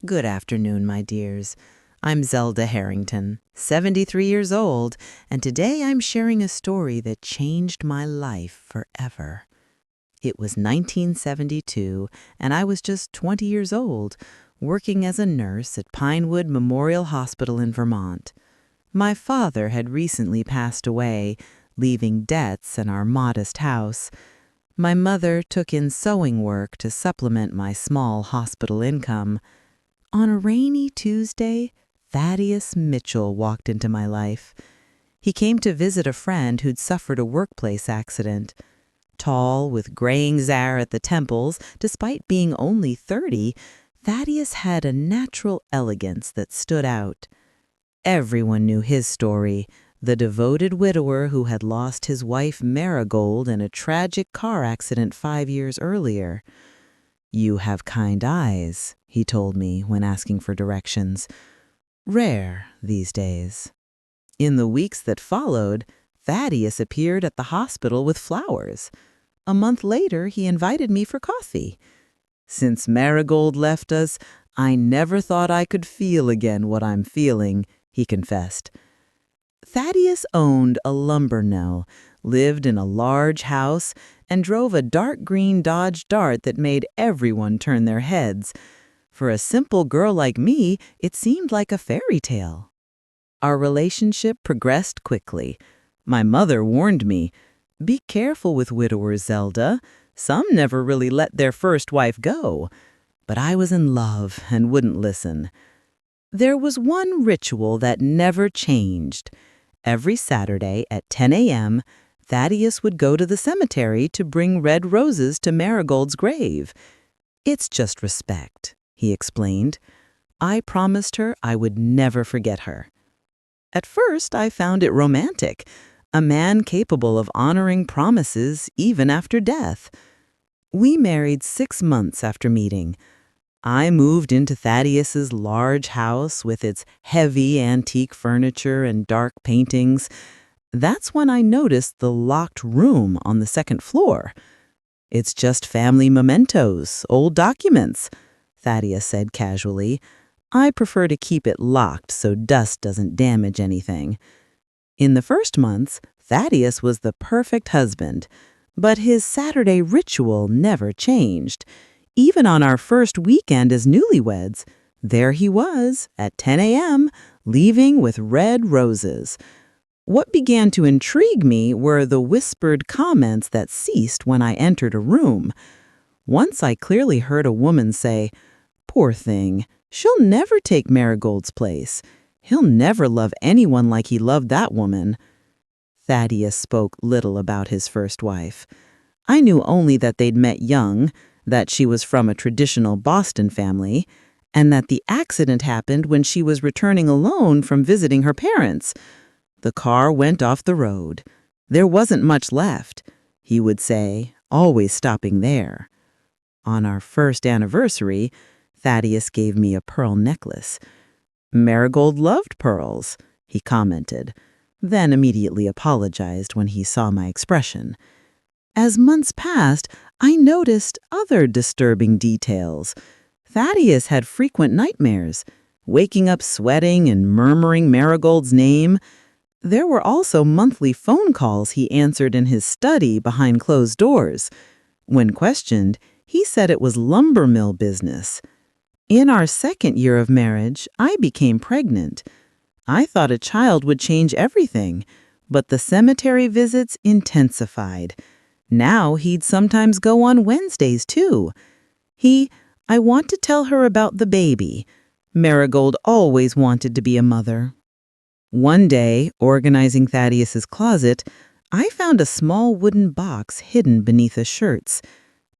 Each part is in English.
Good afternoon, my dears. I'm Zelda Harrington, 73 years old, and today I'm sharing a story that changed my life forever. It was 1972, and I was just 20 years old, working as a nurse at Pinewood Memorial Hospital in Vermont. My father had recently passed away, leaving debts and our modest house. My mother took in sewing work to supplement my small hospital income. On a rainy Tuesday, Thaddeus Mitchell walked into my life. He came to visit a friend who'd suffered a workplace accident. Tall, with graying hair at the temples, despite being only 30, Thaddeus had a natural elegance that stood out. Everyone knew his story, the devoted widower who had lost his wife Marigold in a tragic car accident 5 years earlier. "You have kind eyes," he told me when asking for directions. Rare these days. In the weeks that followed, Thaddeus appeared at the hospital with flowers. A month later, he invited me for coffee. "Since Marigold left us, I never thought I could feel again what I'm feeling," he confessed. Thaddeus owned a lumber mill, lived in a large house, and drove a dark green Dodge Dart that made everyone turn their heads. For a simple girl like me, it seemed like a fairy tale. Our relationship progressed quickly. My mother warned me, "Be careful with widowers, Zelda. Some never really let their first wife go." But I was in love and wouldn't listen. There was one ritual that never changed. Every Saturday at 10 a.m., Thaddeus would go to the cemetery to bring red roses to Marigold's grave. "It's just respect," he explained. I promised her I would never forget her. At first, I found it romantic, a man capable of honoring promises even after death. We married 6 months after meeting. I moved into Thaddeus's large house with its heavy antique furniture and dark paintings. That's when I noticed the locked room on the second floor. "It's just family mementos, old documents," Thaddeus said casually. "I prefer to keep it locked so dust doesn't damage anything." In the first months, Thaddeus was the perfect husband, but his Saturday ritual never changed. Even on our first weekend as newlyweds, there he was at 10 a.m., leaving with red roses. What began to intrigue me were the whispered comments that ceased when I entered a room. Once I clearly heard a woman say, "Poor thing, she'll never take Marigold's place. He'll never love anyone like he loved that woman." Thaddeus spoke little about his first wife. I knew only that they'd met young, that she was from a traditional Boston family, and that the accident happened when she was returning alone from visiting her parents. The car went off the road. There wasn't much left, he would say, always stopping there. On our first anniversary, Thaddeus gave me a pearl necklace. "Marigold loved pearls," he commented, then immediately apologized when he saw my expression. As months passed, I noticed other disturbing details. Thaddeus had frequent nightmares, waking up sweating and murmuring Marigold's name. There were also monthly phone calls he answered in his study behind closed doors. When questioned, he said it was lumber mill business. In our second year of marriage, I became pregnant. I thought a child would change everything, but the cemetery visits intensified. Now he'd sometimes go on Wednesdays, too. "I want to tell her about the baby." Marigold always wanted to be a mother. One day, organizing Thaddeus's closet, I found a small wooden box hidden beneath his shirts.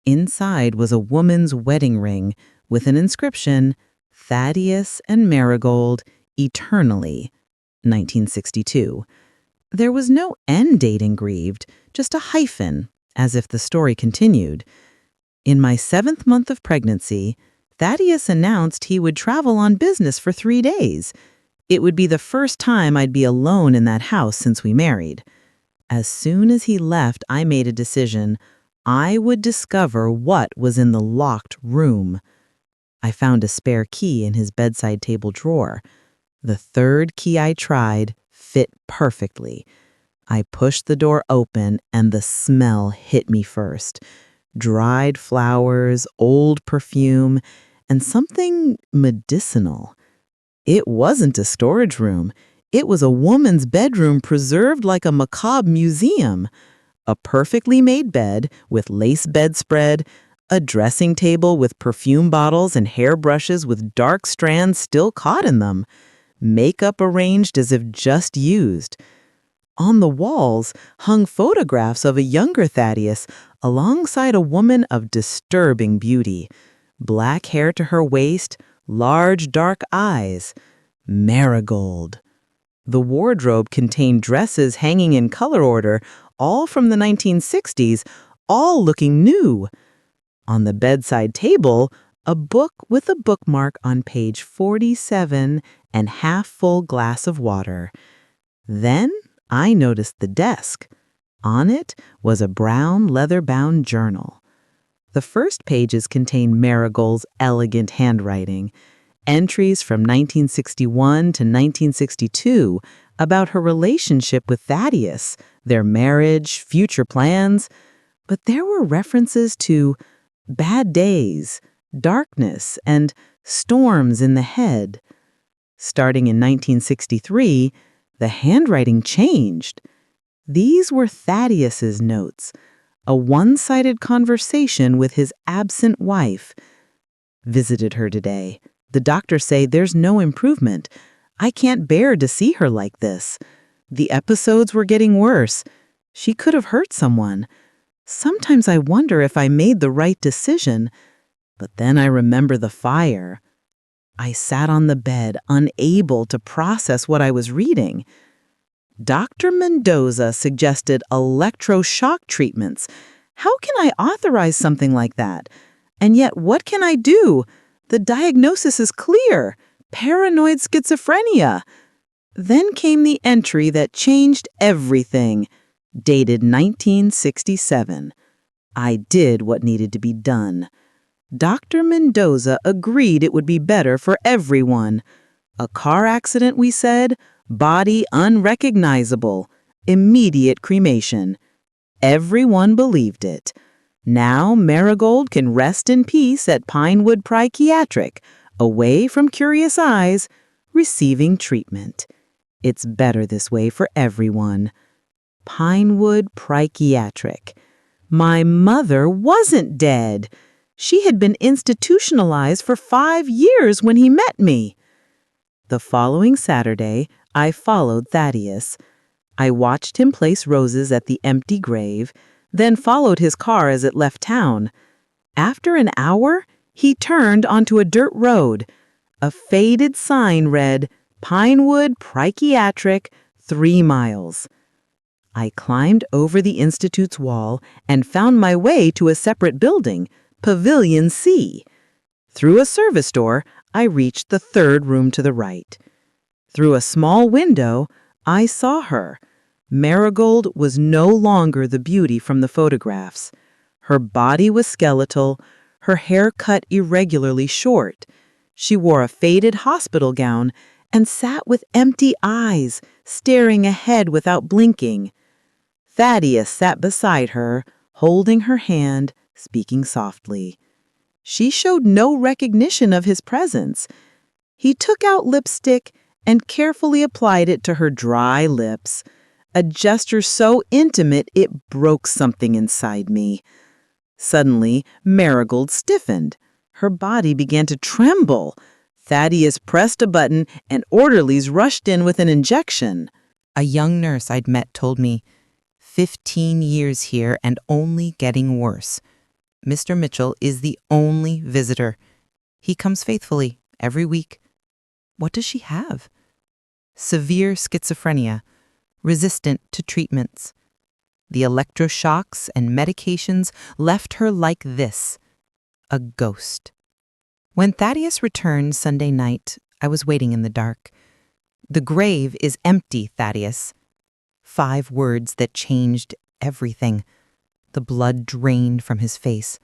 Inside was a woman's wedding ring with an inscription, "Thaddeus and Marigold, eternally, 1962. There was no end date engraved, just a hyphen, as if the story continued. In my 7th month of pregnancy, Thaddeus announced he would travel on business for 3 days. It would be the first time I'd be alone in that house since we married. As soon as he left, I made a decision. I would discover what was in the locked room. I found a spare key in his bedside table drawer. The third key I tried fit perfectly. I pushed the door open and the smell hit me first. Dried flowers, old perfume, and something medicinal. It wasn't a storage room. It was a woman's bedroom preserved like a macabre museum. A perfectly made bed with lace bedspread, a dressing table with perfume bottles and hairbrushes with dark strands still caught in them, makeup arranged as if just used. On the walls hung photographs of a younger Thaddeus alongside a woman of disturbing beauty. Black hair to her waist, large dark eyes. Marigold. The wardrobe contained dresses hanging in color order, all from the 1960s, all looking new. On the bedside table, a book with a bookmark on page 47 and half-full glass of water. Then I noticed the desk. On it was a brown leather-bound journal. The first pages contained Marigold's elegant handwriting, entries from 1961 to 1962 about her relationship with Thaddeus, their marriage, future plans. But there were references to bad days, darkness, and storms in the head. Starting in 1963, the handwriting changed. These were Thaddeus's notes, a one-sided conversation with his absent wife. Visited her today. The doctors say there's no improvement. I can't bear to see her like this. The episodes were getting worse. She could have hurt someone. Sometimes I wonder if I made the right decision, but then I remember the fire. I sat on the bed, unable to process what I was reading. Dr. Mendoza suggested electroshock treatments. How can I authorize something like that? And yet, what can I do? The diagnosis is clear: paranoid schizophrenia. Then came the entry that changed everything, dated 1967. I did what needed to be done. Dr. Mendoza agreed it would be better for everyone. A car accident, we said, body unrecognizable, immediate cremation. Everyone believed it. Now Marigold can rest in peace at Pinewood Psychiatric, away from curious eyes, receiving treatment. It's better this way for everyone. Pinewood Psychiatric. My mother wasn't dead. She had been institutionalized for 5 years when he met me. The following Saturday, I followed Thaddeus. I watched him place roses at the empty grave, then followed his car as it left town. After an hour, he turned onto a dirt road. A faded sign read, Pinewood Psychiatric, 3 miles. I climbed over the Institute's wall and found my way to a separate building, Pavilion C. Through a service door, I reached the third room to the right. Through a small window, I saw her. Marigold was no longer the beauty from the photographs. Her body was skeletal, her hair cut irregularly short. She wore a faded hospital gown and sat with empty eyes, staring ahead without blinking. Thaddeus sat beside her, holding her hand, speaking softly. She showed no recognition of his presence. He took out lipstick and carefully applied it to her dry lips, a gesture so intimate it broke something inside me. Suddenly, Marigold stiffened. Her body began to tremble. Thaddeus pressed a button and orderlies rushed in with an injection. A young nurse I'd met told me, 15 years here and only getting worse. Mr. Mitchell is the only visitor. He comes faithfully every week. What does she have? Severe schizophrenia, resistant to treatments. The electroshocks and medications left her like this, a ghost. When Thaddeus returned Sunday night, I was waiting in the dark. The grave is empty, Thaddeus. 5 words that changed everything. The blood drained from his face.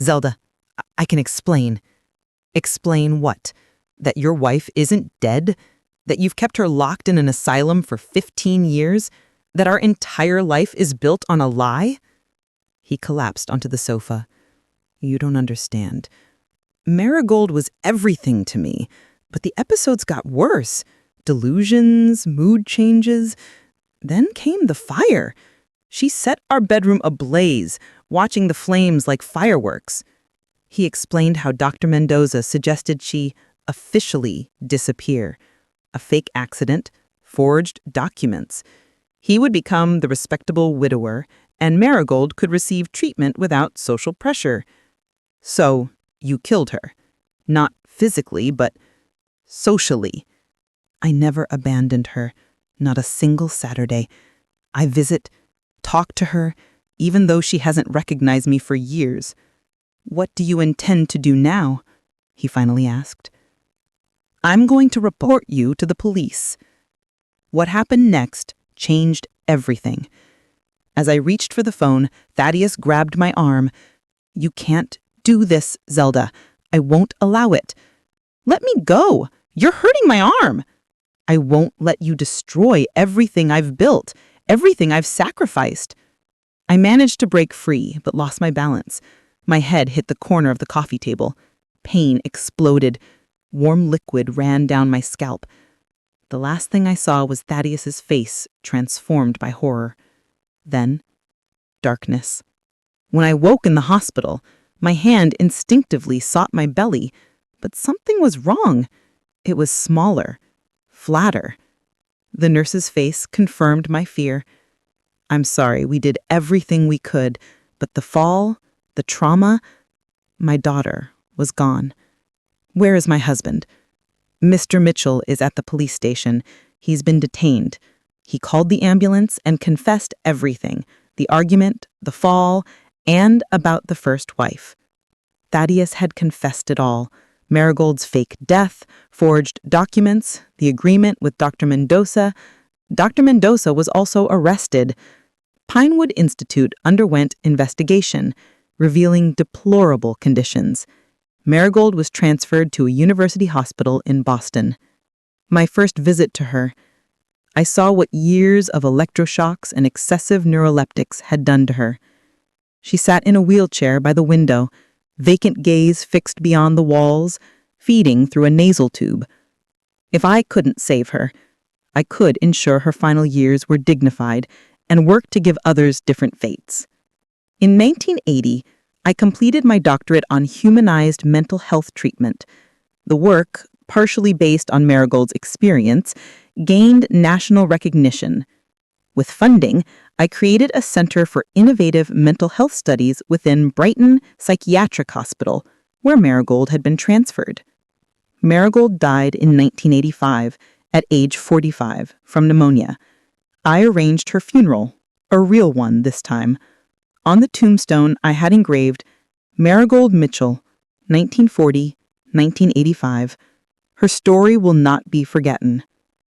Zelda, I can explain. Explain what? That your wife isn't dead? That you've kept her locked in an asylum for 15 years? That our entire life is built on a lie? He collapsed onto the sofa. You don't understand. Marigold was everything to me, but the episodes got worse. Delusions, mood changes. Then came the fire. She set our bedroom ablaze, watching the flames like fireworks. He explained how Dr. Mendoza suggested she officially disappear. A fake accident, forged documents. He would become the respectable widower, and Marigold could receive treatment without social pressure. So, you killed her. Not physically, but socially. I never abandoned her, not a single Saturday. I visit, talk to her, even though she hasn't recognized me for years. What do you intend to do now? He finally asked. I'm going to report you to the police. What happened next changed everything. As I reached for the phone, Thaddeus grabbed my arm. You can't do this, Zelda. I won't allow it. Let me go. You're hurting my arm. I won't let you destroy everything I've built, everything I've sacrificed. I managed to break free, but lost my balance. My head hit the corner of the coffee table. Pain exploded. Warm liquid ran down my scalp. The last thing I saw was Thaddeus's face, transformed by horror. Then, darkness. When I woke in the hospital, my hand instinctively sought my belly, but something was wrong. It was smaller, flatter. The nurse's face confirmed my fear. I'm sorry, we did everything we could, but the fall, the trauma, my daughter was gone. Where is my husband? Mr. Mitchell is at the police station. He's been detained. He called the ambulance and confessed everything, the argument, the fall, and about the first wife. Thaddeus had confessed it all. Marigold's fake death, forged documents, the agreement with Dr. Mendoza. Dr. Mendoza was also arrested. Pinewood Institute underwent investigation, revealing deplorable conditions. Marigold was transferred to a university hospital in Boston. My first visit to her, I saw what years of electroshocks and excessive neuroleptics had done to her. She sat in a wheelchair by the window, vacant gaze fixed beyond the walls, feeding through a nasal tube. If I couldn't save her, I could ensure her final years were dignified and work to give others different fates. In 1980, I completed my doctorate on humanized mental health treatment. The work, partially based on Marigold's experience, gained national recognition. With funding, I created a Center for Innovative Mental Health Studies within Brighton Psychiatric Hospital, where Marigold had been transferred. Marigold died in 1985, at age 45, from pneumonia. I arranged her funeral, a real one this time. On the tombstone, I had engraved Marigold Mitchell, 1940-1985. Her story will not be forgotten.